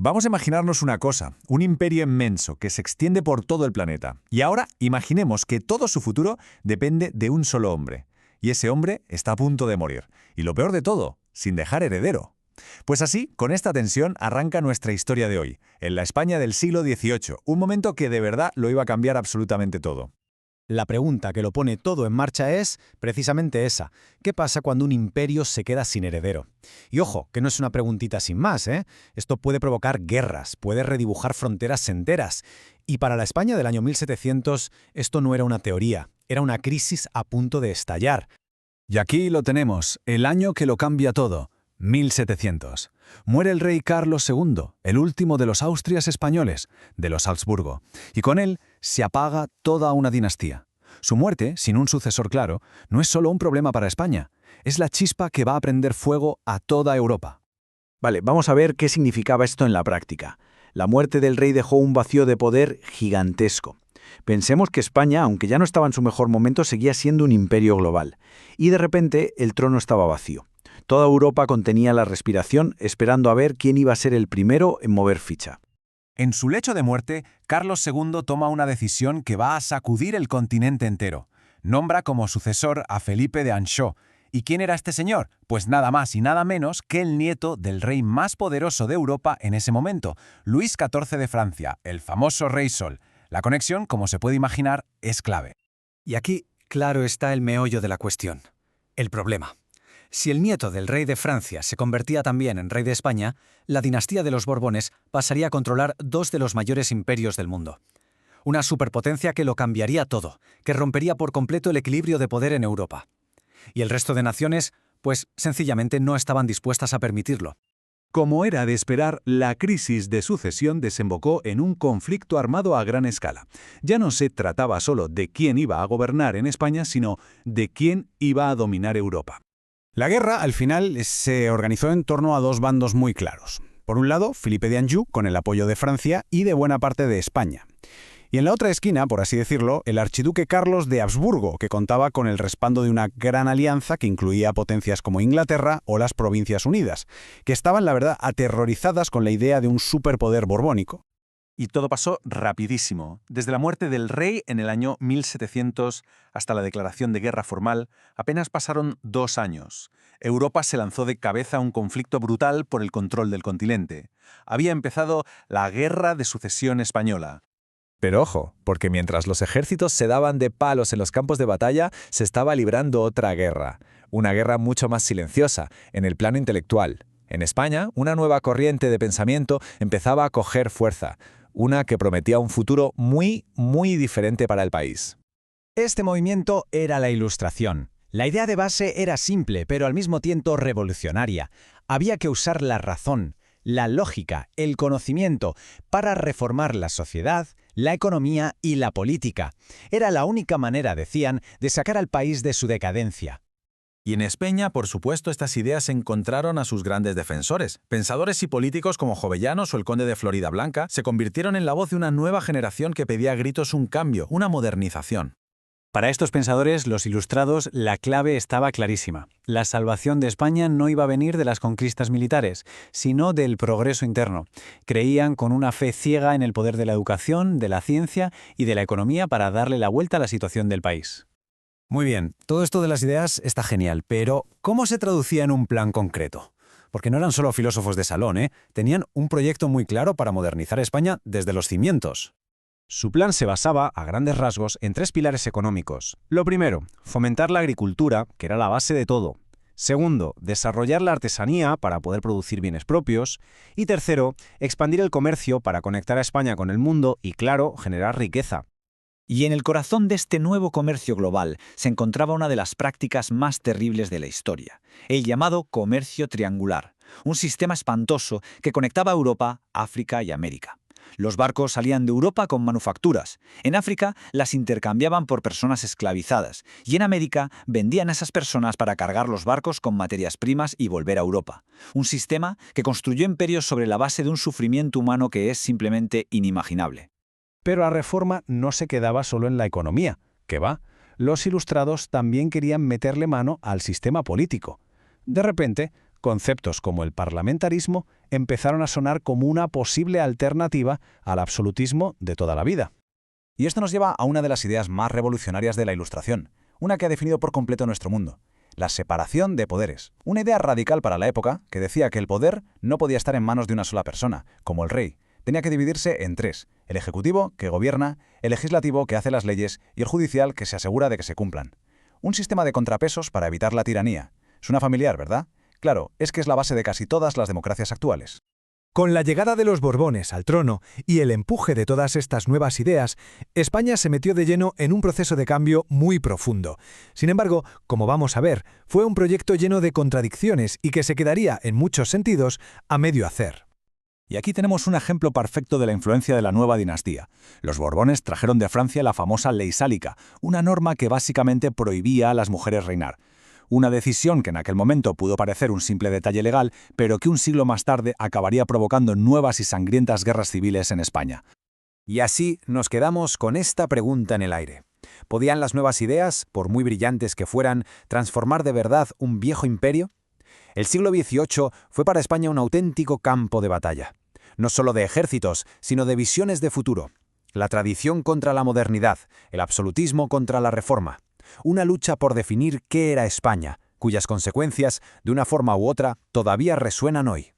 Vamos a imaginarnos una cosa, un imperio inmenso que se extiende por todo el planeta. Y ahora imaginemos que todo su futuro depende de un solo hombre. Y ese hombre está a punto de morir. Y lo peor de todo, sin dejar heredero. Pues así, con esta tensión, arranca nuestra historia de hoy, en la España del siglo XVIII, un momento que de verdad lo iba a cambiar absolutamente todo. La pregunta que lo pone todo en marcha es precisamente esa. ¿Qué pasa cuando un imperio se queda sin heredero? Y ojo, que no es una preguntita sin más, ¿eh? Esto puede provocar guerras, puede redibujar fronteras enteras. Y para la España del año 1700, esto no era una teoría, era una crisis a punto de estallar. Y aquí lo tenemos, el año que lo cambia todo, 1700. Muere el rey Carlos II, el último de los Austrias españoles, de los Habsburgo, y con él se apaga toda una dinastía. Su muerte, sin un sucesor claro, no es solo un problema para España, es la chispa que va a prender fuego a toda Europa. Vale, vamos a ver qué significaba esto en la práctica. La muerte del rey dejó un vacío de poder gigantesco. Pensemos que España, aunque ya no estaba en su mejor momento, seguía siendo un imperio global. Y de repente el trono estaba vacío. Toda Europa contenía la respiración, esperando a ver quién iba a ser el primero en mover ficha. En su lecho de muerte, Carlos II toma una decisión que va a sacudir el continente entero. Nombra como sucesor a Felipe de Anjou. ¿Y quién era este señor? Pues nada más y nada menos que el nieto del rey más poderoso de Europa en ese momento, Luis XIV de Francia, el famoso Rey Sol. La conexión, como se puede imaginar, es clave. Y aquí, claro está el meollo de la cuestión. El problema. Si el nieto del rey de Francia se convertía también en rey de España, la dinastía de los Borbones pasaría a controlar dos de los mayores imperios del mundo. Una superpotencia que lo cambiaría todo, que rompería por completo el equilibrio de poder en Europa. Y el resto de naciones, pues sencillamente no estaban dispuestas a permitirlo. Como era de esperar, la crisis de sucesión desembocó en un conflicto armado a gran escala. Ya no se trataba solo de quién iba a gobernar en España, sino de quién iba a dominar Europa. La guerra, al final, se organizó en torno a dos bandos muy claros. Por un lado, Felipe de Anjou, con el apoyo de Francia y de buena parte de España. Y en la otra esquina, por así decirlo, el archiduque Carlos de Habsburgo, que contaba con el respaldo de una gran alianza que incluía potencias como Inglaterra o las Provincias Unidas, que estaban, la verdad, aterrorizadas con la idea de un superpoder borbónico. Y todo pasó rapidísimo. Desde la muerte del rey en el año 1700 hasta la declaración de guerra formal, apenas pasaron 2 años. Europa se lanzó de cabeza a un conflicto brutal por el control del continente. Había empezado la Guerra de Sucesión Española. Pero ojo, porque mientras los ejércitos se daban de palos en los campos de batalla, se estaba librando otra guerra. Una guerra mucho más silenciosa, en el plano intelectual. En España, una nueva corriente de pensamiento empezaba a coger fuerza. Una que prometía un futuro muy, muy diferente para el país. Este movimiento era la Ilustración. La idea de base era simple, pero al mismo tiempo revolucionaria. Había que usar la razón, la lógica, el conocimiento, para reformar la sociedad, la economía y la política. Era la única manera, decían, de sacar al país de su decadencia. Y en España, por supuesto, estas ideas encontraron a sus grandes defensores. Pensadores y políticos como Jovellanos o el conde de Floridablanca se convirtieron en la voz de una nueva generación que pedía a gritos un cambio, una modernización. Para estos pensadores, los ilustrados, la clave estaba clarísima. La salvación de España no iba a venir de las conquistas militares, sino del progreso interno. Creían con una fe ciega en el poder de la educación, de la ciencia y de la economía para darle la vuelta a la situación del país. Muy bien, todo esto de las ideas está genial, pero ¿cómo se traducía en un plan concreto? Porque no eran solo filósofos de salón, ¿eh? Tenían un proyecto muy claro para modernizar España desde los cimientos. Su plan se basaba, a grandes rasgos, en 3 pilares económicos. Lo primero, fomentar la agricultura, que era la base de todo. Segundo, desarrollar la artesanía para poder producir bienes propios. Y tercero, expandir el comercio para conectar a España con el mundo y, claro, generar riqueza. Y en el corazón de este nuevo comercio global se encontraba una de las prácticas más terribles de la historia, el llamado comercio triangular, un sistema espantoso que conectaba Europa, África y América. Los barcos salían de Europa con manufacturas, en África las intercambiaban por personas esclavizadas y en América vendían a esas personas para cargar los barcos con materias primas y volver a Europa. Un sistema que construyó imperios sobre la base de un sufrimiento humano que es simplemente inimaginable. Pero la reforma no se quedaba solo en la economía, que va. Los ilustrados también querían meterle mano al sistema político. De repente, conceptos como el parlamentarismo empezaron a sonar como una posible alternativa al absolutismo de toda la vida. Y esto nos lleva a una de las ideas más revolucionarias de la Ilustración, una que ha definido por completo nuestro mundo: la separación de poderes. Una idea radical para la época que decía que el poder no podía estar en manos de una sola persona, como el rey. Tenía que dividirse en tres: el ejecutivo, que gobierna, el legislativo, que hace las leyes, y el judicial, que se asegura de que se cumplan. Un sistema de contrapesos para evitar la tiranía. Suena familiar, ¿verdad? Claro, es que es la base de casi todas las democracias actuales. Con la llegada de los Borbones al trono y el empuje de todas estas nuevas ideas, España se metió de lleno en un proceso de cambio muy profundo. Sin embargo, como vamos a ver, fue un proyecto lleno de contradicciones y que se quedaría, en muchos sentidos, a medio hacer. Y aquí tenemos un ejemplo perfecto de la influencia de la nueva dinastía. Los Borbones trajeron de Francia la famosa Ley Sálica, una norma que básicamente prohibía a las mujeres reinar. Una decisión que en aquel momento pudo parecer un simple detalle legal, pero que un siglo más tarde acabaría provocando nuevas y sangrientas guerras civiles en España. Y así nos quedamos con esta pregunta en el aire. ¿Podían las nuevas ideas, por muy brillantes que fueran, transformar de verdad un viejo imperio? El siglo XVIII fue para España un auténtico campo de batalla. No solo de ejércitos, sino de visiones de futuro. La tradición contra la modernidad, el absolutismo contra la reforma. Una lucha por definir qué era España, cuyas consecuencias, de una forma u otra, todavía resuenan hoy.